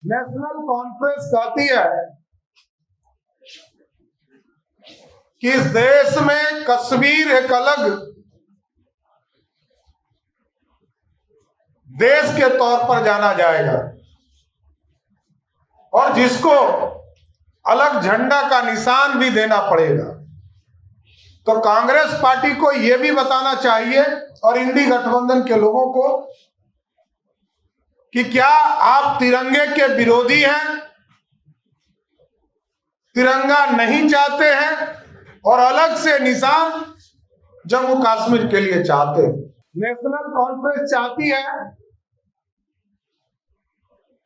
National conference कहती है कि इस देश में कश्मीर एक अलग देश के तौर पर जाना जाएगा और जिसको अलग झंडा का निशान भी देना पड़ेगा। तो कांग्रेस पार्टी को यह भी बताना चाहिए और इंडी गठबंधन के लोगों को कि क्या आप तिरंगे के विरोधी हैं, तिरंगा नहीं चाहते हैं और अलग से निशान जम्मू कश्मीर के लिए चाहते हैं। नेशनल कॉन्फ्रेंस चाहती है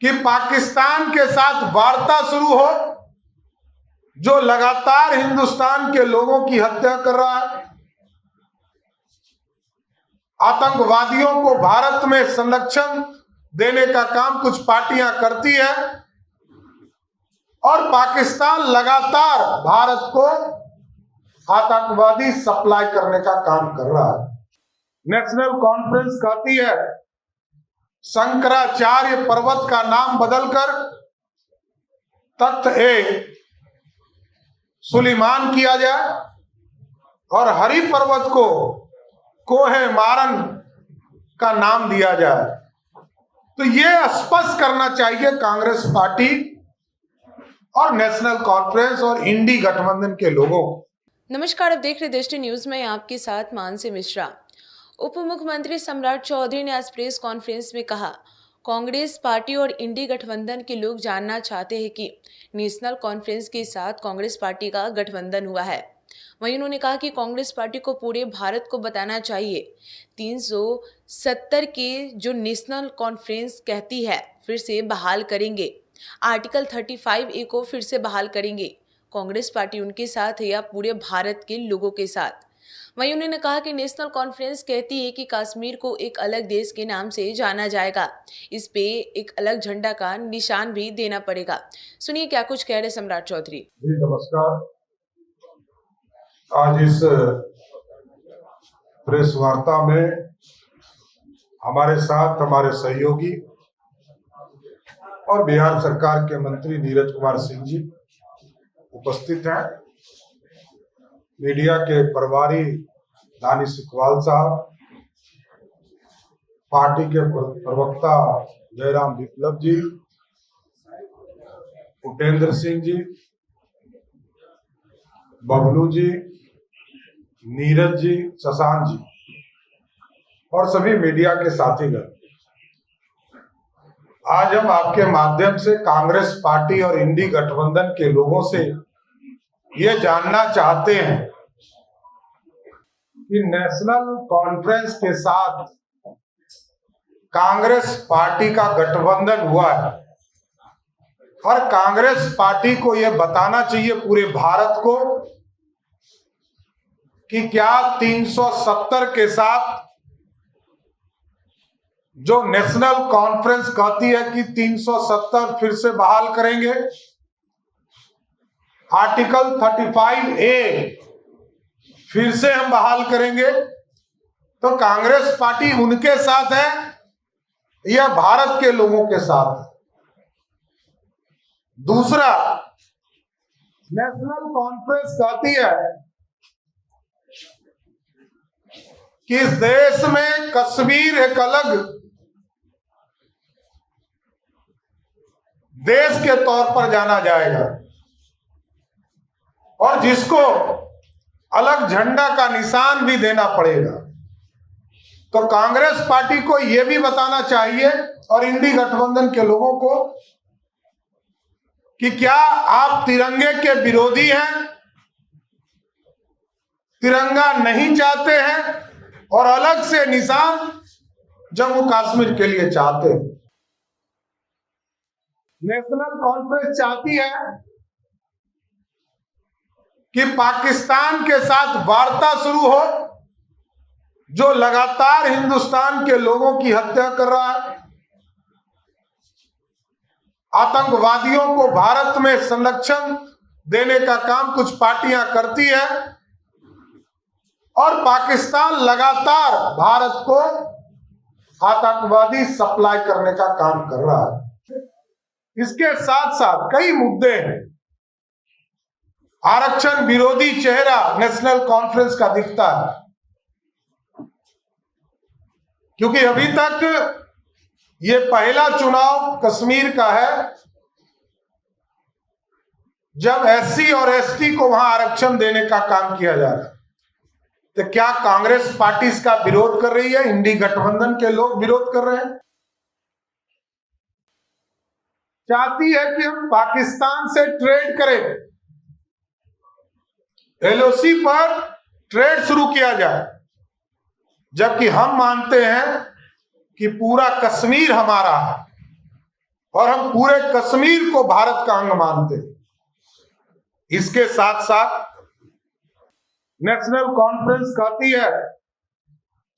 कि पाकिस्तान के साथ वार्ता शुरू हो, जो लगातार हिंदुस्तान के लोगों की हत्या कर रहा है, आतंकवादियों को भारत में संरक्षण देने का काम कुछ पार्टियां करती है और पाकिस्तान लगातार भारत को आतंकवादी सप्लाई करने का काम कर रहा है। नेशनल कॉन्फ्रेंस कहती है शंकराचार्य पर्वत का नाम बदलकर तख्त ए सुलेमान किया जाए और हरि पर्वत को कोहे मारन का नाम दिया जाए। तो ये स्पष्ट करना चाहिए कांग्रेस पार्टी और नेशनल कॉन्फ्रेंस और इंडी गठबंधन के लोगों को। नमस्कार, आप देख रहे दृष्टि न्यूज में आपके साथ मानसी मिश्रा। उप मुख्यमंत्री सम्राट चौधरी ने आज प्रेस कॉन्फ्रेंस में कहा, कांग्रेस पार्टी और इंडी गठबंधन के लोग जानना चाहते हैं कि नेशनल कॉन्फ्रेंस के साथ कांग्रेस पार्टी का गठबंधन हुआ है। वहीं उन्होंने कहा कि कांग्रेस पार्टी को पूरे भारत को बताना चाहिए 370 के जो नेशनल कॉन्फ्रेंस कहती है फिर से बहाल करेंगे, आर्टिकल 35A को फिर से बहाल करेंगे। कांग्रेस पार्टी उनके साथ है या पूरे भारत के लोगों के साथ। वहीं उन्होंने कहा कि नेशनल कॉन्फ्रेंस कहती है कि कश्मीर को एक अलग देश के नाम से जाना जाएगा, इस पे एक अलग झंडा का निशान भी देना पड़ेगा। सुनिए क्या कुछ कह रहे सम्राट चौधरी। जी नमस्कार। आज इस प्रेस वार्ता में हमारे साथ हमारे सहयोगी और बिहार सरकार के मंत्री नीरज कुमार सिंह जी उपस्थित हैं। मीडिया के प्रभारी दानिश इकबाल साहब, पार्टी के प्रवक्ता जयराम विप्लव जी, उपेंद्र सिंह जी, बबलू जी, नीरज जी, शशांक जी और सभी मीडिया के साथीगण, आज हम आपके माध्यम से कांग्रेस पार्टी और इंडी गठबंधन के लोगों से ये जानना चाहते हैं कि नेशनल कॉन्फ्रेंस के साथ कांग्रेस पार्टी का गठबंधन हुआ है और कांग्रेस पार्टी को यह बताना चाहिए पूरे भारत को कि क्या 370 के साथ जो नेशनल कॉन्फ्रेंस कहती है कि 370 फिर से बहाल करेंगे, आर्टिकल 35A फिर से हम बहाल करेंगे, तो कांग्रेस पार्टी उनके साथ है या भारत के लोगों के साथ है। दूसरा, नेशनल कॉन्फ्रेंस कहती है कि इस देश में कश्मीर एक अलग देश के तौर पर जाना जाएगा और जिसको अलग झंडा का निशान भी देना पड़ेगा। तो कांग्रेस पार्टी को यह भी बताना चाहिए और इंडी गठबंधन के लोगों को कि क्या आप तिरंगे के विरोधी हैं, तिरंगा नहीं चाहते हैं और अलग से निशान जम्मू कश्मीर के लिए चाहते हैं। नेशनल कॉन्फ्रेंस चाहती है कि पाकिस्तान के साथ वार्ता शुरू हो, जो लगातार हिंदुस्तान के लोगों की हत्या कर रहा है, आतंकवादियों को भारत में संरक्षण देने का काम कुछ पार्टियां करती है और पाकिस्तान लगातार भारत को आतंकवादी सप्लाई करने का काम कर रहा है। इसके साथ साथ कई मुद्दे हैं। आरक्षण विरोधी चेहरा नेशनल कॉन्फ्रेंस का दिखता है, क्योंकि अभी तक ये पहला चुनाव कश्मीर का है जब एससी और एसटी को वहां आरक्षण देने का काम किया जा रहा है। तो क्या कांग्रेस पार्टी इसका विरोध कर रही है? इंडी गठबंधन के लोग विरोध कर रहे हैं, चाहती है कि हम पाकिस्तान से ट्रेड करें, एलओसी पर ट्रेड शुरू किया जाए, जबकि हम मानते हैं कि पूरा कश्मीर हमारा है और हम पूरे कश्मीर को भारत का अंग मानते हैं। इसके साथ साथ नेशनल कॉन्फ्रेंस कहती है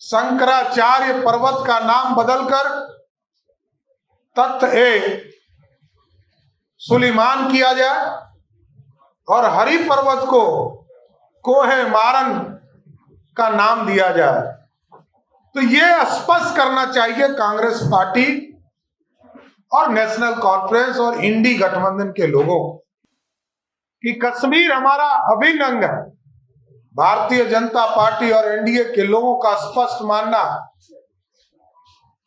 शंकराचार्य पर्वत का नाम बदलकर तख्त-ए सुलेमान किया जाए और हरि पर्वत को कोहे मारन का नाम दिया जाए। तो ये स्पष्ट करना चाहिए कांग्रेस पार्टी और नेशनल कॉन्फ्रेंस और इंडी गठबंधन के लोगों को कि कश्मीर हमारा अभिन्न अंग है। भारतीय जनता पार्टी और एनडीए के लोगों का स्पष्ट मानना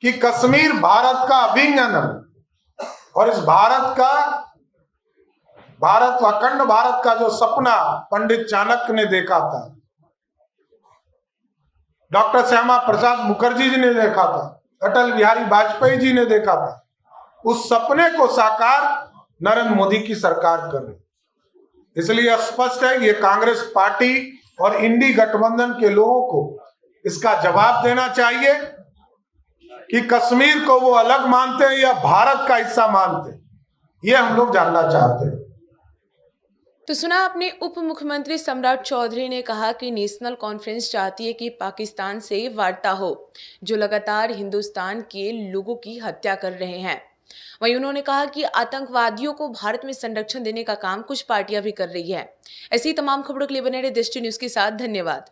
कि कश्मीर भारत का अभिन्न अंग है और इस अखंड भारत का जो सपना पंडित चाणक्य ने देखा था, डॉक्टर श्यामा प्रसाद मुखर्जी जी ने देखा था, अटल बिहारी वाजपेयी जी ने देखा था, उस सपने को साकार नरेंद्र मोदी की सरकार कर रही। इसलिए स्पष्ट है ये कांग्रेस पार्टी और इंडी गठबंधन के लोगों को इसका जवाब देना चाहिए कि कश्मीर को वो अलग मानते हैं या भारत का हिस्सा मानते हैं, ये हम लोग जानना चाहते हैं। तो सुना आपने उप मुख्यमंत्री सम्राट चौधरी ने कहा कि नेशनल कॉन्फ्रेंस चाहती है कि पाकिस्तान से वार्ता हो, जो लगातार हिंदुस्तान के लोगों की हत्या कर रहे हैं। वहीं उन्होंने कहा कि आतंकवादियों को भारत में संरक्षण देने का काम कुछ पार्टियां भी कर रही है। ऐसी तमाम खबरों के लिए बने रहे दृष्टि न्यूज के साथ। धन्यवाद।